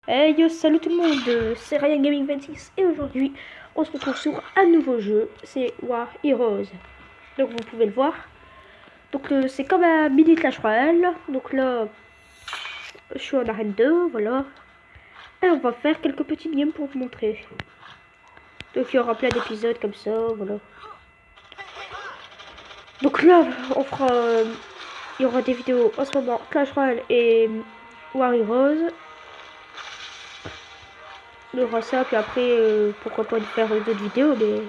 Hey yo, salut tout le monde, c'est Ryan Gaming 26 et aujourd'hui on se retrouve sur un nouveau jeu, c'est War Heroes. Donc vous pouvez le voir. Donc c'est comme un mini Clash Royale. Donc là je suis en arène 2, voilà. Et on va faire quelques petites games pour vous montrer. Donc il y aura plein d'épisodes comme ça, voilà. Donc là on fera, il y aura des vidéos en ce moment Clash Royale et War Heroes. Il y aura ça, puis après pourquoi pas faire d'autres vidéos, mais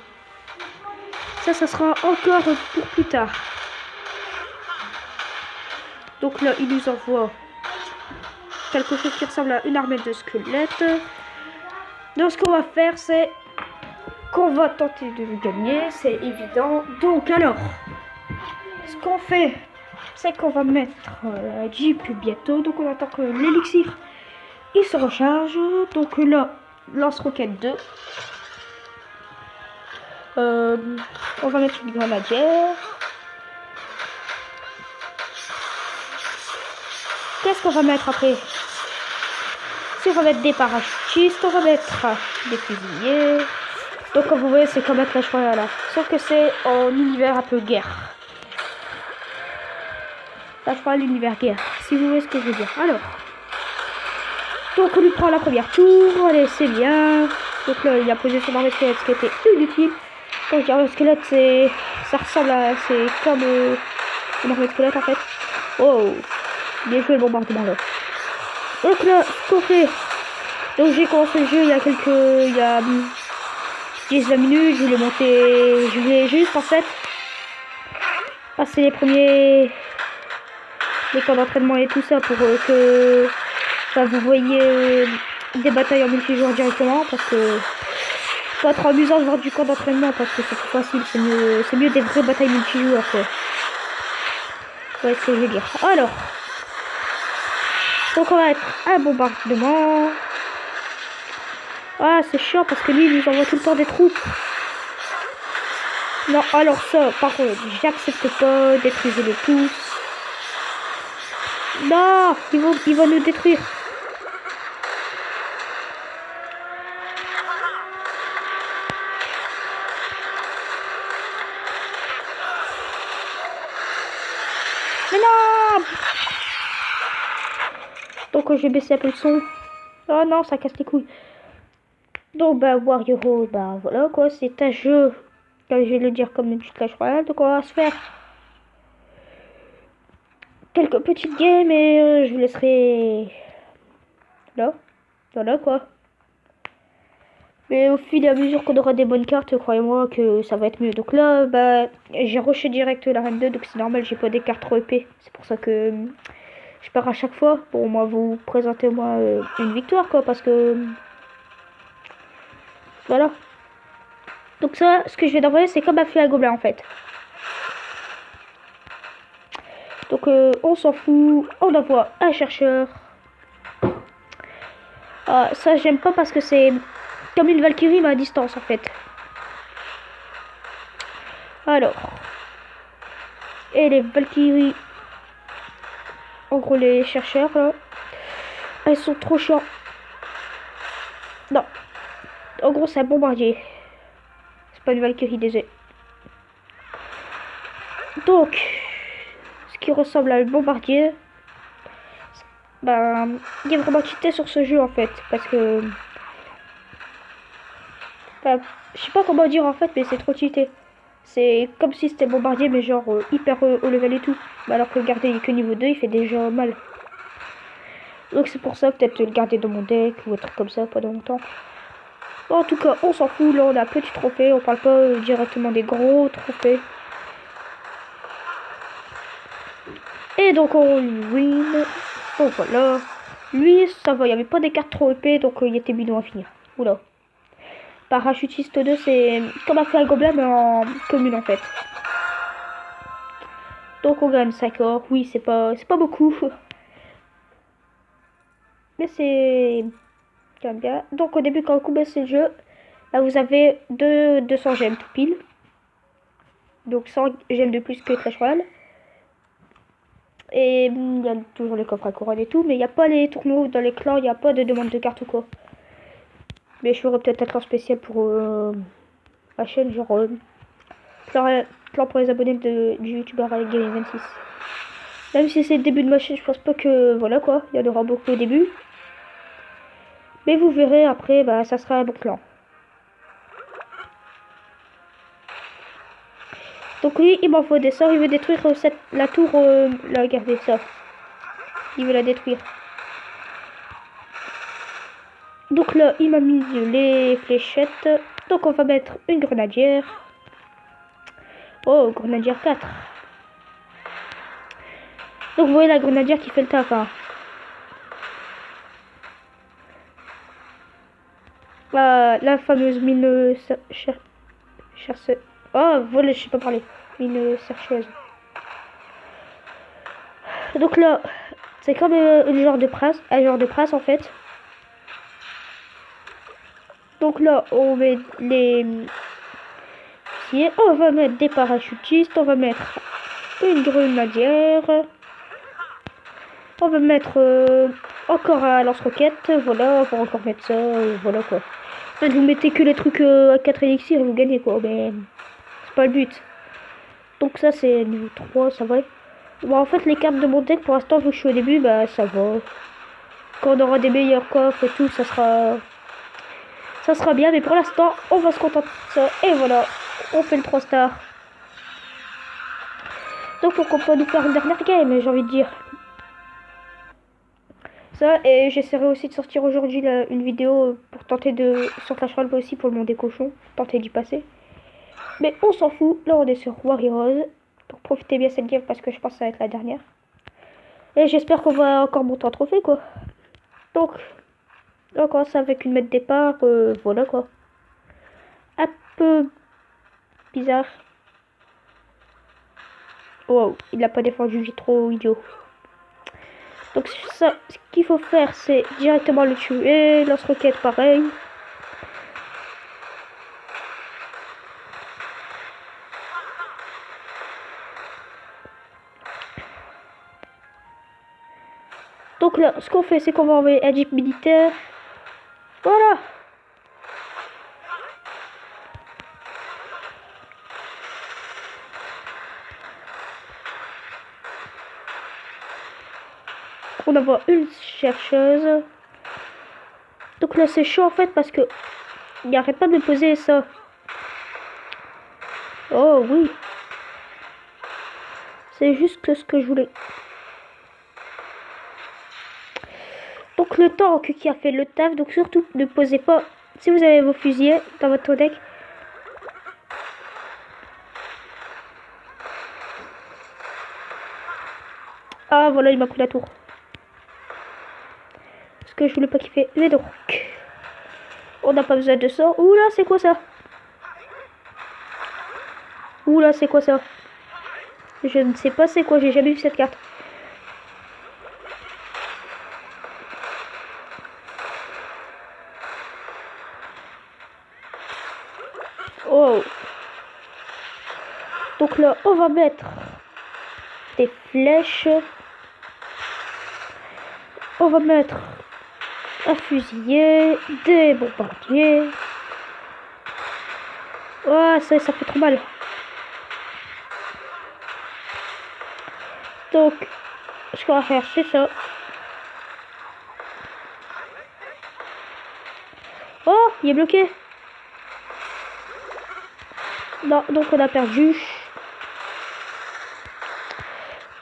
ça sera encore pour plus tard. Donc là, il nous envoie quelque chose qui ressemble à une armée de squelettes. Donc ce qu'on va faire, c'est qu'on va tenter de gagner, c'est évident. Donc alors, ce qu'on fait, c'est qu'on va mettre la Jeep bientôt. Donc on attend que l'élixir il se recharge. Donc là, lance-roquette 2. On va mettre une grenadière. Qu'est-ce qu'on va mettre après? Si on va mettre des parachutistes, on va mettre des fusiliers. Donc comme vous voyez, c'est comme un Clash Royale là. Sauf que c'est en univers un peu guerre. Clash Royale univers guerre, si vous voyez ce que je veux dire. Alors, donc on lui prend la première tour. Allez, c'est bien. Donc là, il a posé son armée de squelette, ce qui était inutile. Quand je dis armée de squelette, c'est... ça ressemble à... c'est comme une armée de squelette en fait. Oh, bien joué le bombardement là. Donc là, ce qu'on fait... Donc j'ai commencé le jeu il y a quelques... il y a 10-20 minutes, je voulais monter... je voulais juste en fait passer les premiers... les camps d'entraînement et tout ça pour que... enfin, vous voyez des batailles en multijoueur directement, parce que c'est pas trop amusant de voir du camp d'entraînement parce que c'est plus facile, c'est mieux des vraies batailles multijoueurs quoi. Ouais, ce que je veux dire. Alors, donc on va être un bombardement. Ah, c'est chiant parce que lui, il nous envoie tout le temps des troupes. Non, alors ça, par contre, j'accepte pas, détruisez-les tous. Non, ils vont nous détruire. Mais non. Donc je vais baisser un peu le son. Oh non, ça casse les couilles. Donc bah War Heroes, bah voilà quoi, c'est un jeu, comme je vais le dire, comme une petite Clash Royale. Donc on va se faire quelques petites games et je vous laisserai là, voilà quoi. Mais au fil et à mesure qu'on aura des bonnes cartes, croyez-moi que ça va être mieux. Donc là, bah j'ai rushé direct la reine 2, donc c'est normal, j'ai pas des cartes trop épais. C'est pour ça que je pars à chaque fois pour au moins vous présenter au moins une victoire quoi, parce que voilà. Donc ça, ce que je vais d'envoyer, c'est comme un feu à gobelin en fait. Donc on s'en fout, on envoie un chercheur. Ah, ça j'aime pas parce que c'est comme une Valkyrie mais à distance en fait. Alors, et les Valkyries, en gros les chercheurs là, elles sont trop chiants. Non, en gros c'est un bombardier. C'est pas une Valkyrie, désolé. Donc, ce qui ressemble à un bombardier, ben, il y a vraiment cheaté sur ce jeu en fait, parce que, ben, je sais pas comment dire en fait, mais c'est trop cheaté. C'est comme si c'était bombardier, mais genre hyper haut level et tout. Mais alors que le garder il est que niveau 2, il fait déjà mal. Donc c'est pour ça peut-être le garder dans mon deck ou un truc comme ça pendant longtemps. En tout cas, on s'en fout, là on a un petit trophée, on parle pas directement des gros trophées. Et donc on win. Donc voilà. Lui, ça va, il n'y avait pas des cartes trop épais, donc il était bidon à finir. Oula. Parachutiste 2, c'est comme un feu à gobelin, mais en commune en fait. Donc on gagne 5 or. Oui, c'est pas beaucoup. Mais c'est quand même bien. Donc au début, quand vous baissez le jeu, là vous avez 200 gemmes tout pile. Donc 100 gemmes de plus que Clash Royale. Et il y a toujours les coffres à couronne et tout, mais il n'y a pas les tournois dans les clans, il n'y a pas de demande de carte ou quoi. Mais je ferai peut-être un clan spécial pour la chaîne, genre clan pour les abonnés du youtubeur Game 26. Même si c'est le début de ma chaîne, je pense pas que voilà quoi, il y en aura beaucoup au début. Mais vous verrez après, bah ça sera un bon clan. Donc lui, il m'envoie des sorts, il veut détruire la tour, là regardez ça. Il veut la détruire. Donc là, il m'a mis les fléchettes. Donc on va mettre une grenadière. Oh, grenadière 4. Donc vous voyez la grenadière qui fait le taf. Hein. La fameuse mine chercheuse. Oh, voilà, je sais pas parler. Mine chercheuse. Donc là, c'est comme un genre de prince en fait. Donc là, on met les... On va mettre des parachutistes, on va mettre une grenadière. On va mettre encore un lance-roquette, voilà, on va encore mettre ça, voilà quoi. En fait, vous mettez que les trucs à 4 élixirs et vous gagnez quoi, mais c'est pas le but. Donc ça c'est niveau 3, ça va. Bon, en fait les cartes de mon deck pour l'instant, vu que je suis au début, bah ça va. Quand on aura des meilleurs coffres et tout, ça sera bien, mais pour l'instant, on va se contenter de ça. Et voilà, on fait le 3 stars. Donc pourquoi pas nous faire une dernière game, j'ai envie de dire. Ça, et j'essaierai aussi de sortir aujourd'hui une vidéo pour tenter de... sur Clash Royale aussi pour le monde des cochons, tenter d'y passer. Mais on s'en fout, là on est sur Warriors. Donc profitez bien cette game parce que je pense que ça va être la dernière. Et j'espère qu'on va encore monter en trophée quoi. Donc, on commence avec une mètre départ, voilà quoi. Un peu bizarre. Wow, il n'a pas défendu, j'ai trop idiot. Donc ça, ce qu'il faut faire, c'est directement le tuer. Lance-roquette, pareil. Donc là, ce qu'on fait, c'est qu'on va envoyer un jeep militaire. Voilà. On envoie une chercheuse. Donc là, c'est chaud en fait parce que il n'arrête pas de me poser ça. Oh oui. C'est juste que ce que je voulais. Donc le tank qui a fait le taf. Donc surtout, ne posez pas. Si vous avez vos fusillés dans votre deck. Ah voilà, il m'a pris la tour. Parce que je voulais pas qu'il fait. Mais donc. On n'a pas besoin de ça. Oula, c'est quoi ça? Oula, c'est quoi ça? Je ne sais pas c'est quoi, j'ai jamais vu cette carte. Oh. Donc là, on va mettre des flèches. On va mettre un fusilier, des bombardiers. Oh, ça fait trop mal. Donc, ce qu'on va faire, c'est ça. Oh, il est bloqué. Non, donc on a perdu.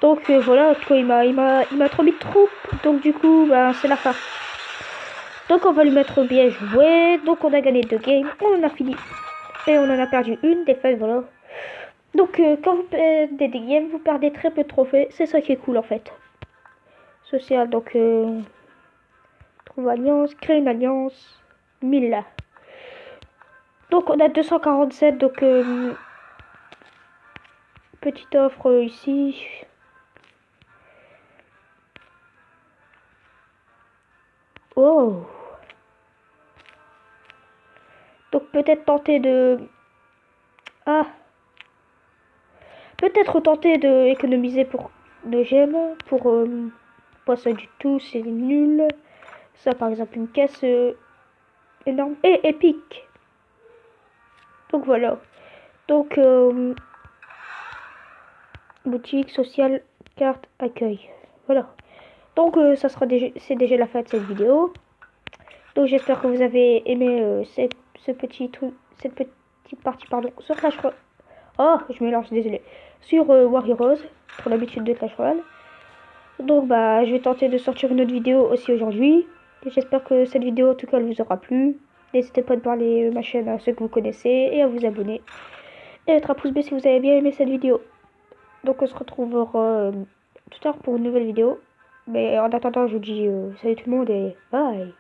Donc voilà, il m'a trop mis de troupes. Donc du coup, ben, c'est la fin. Donc on va lui mettre bien joué. Donc on a gagné 2 games. On en a fini. Et on en a perdu une défaite, voilà. Donc quand vous perdez des games, vous perdez très peu de trophées. C'est ça qui est cool en fait. Social, donc trouve alliance, créer une alliance. 1000 là. Donc on a 247, donc petite offre ici. Oh. Donc peut-être tenter de... Ah. Peut-être tenter de économiser pour de gemmes. Pour pas ça du tout, c'est nul. Ça, par exemple, une caisse énorme et épique. Donc voilà. Donc, boutique, sociale, carte, accueil. Voilà. Donc, ça sera déjà, c'est déjà la fin de cette vidéo. Donc, j'espère que vous avez aimé ce petit truc, cette petite partie, pardon, sur Clash Royale. Oh, je mélange, désolé. Sur Warrior Rose, pour l'habitude de Clash Royale. Donc, bah, je vais tenter de sortir une autre vidéo aussi aujourd'hui. J'espère que cette vidéo, en tout cas, elle vous aura plu. N'hésitez pas à parler ma chaîne à ceux que vous connaissez et à vous abonner. Et mettre un pouce bleu si vous avez bien aimé cette vidéo. Donc, on se retrouvera tout à l'heure pour une nouvelle vidéo. Mais en attendant, je vous dis salut tout le monde et bye.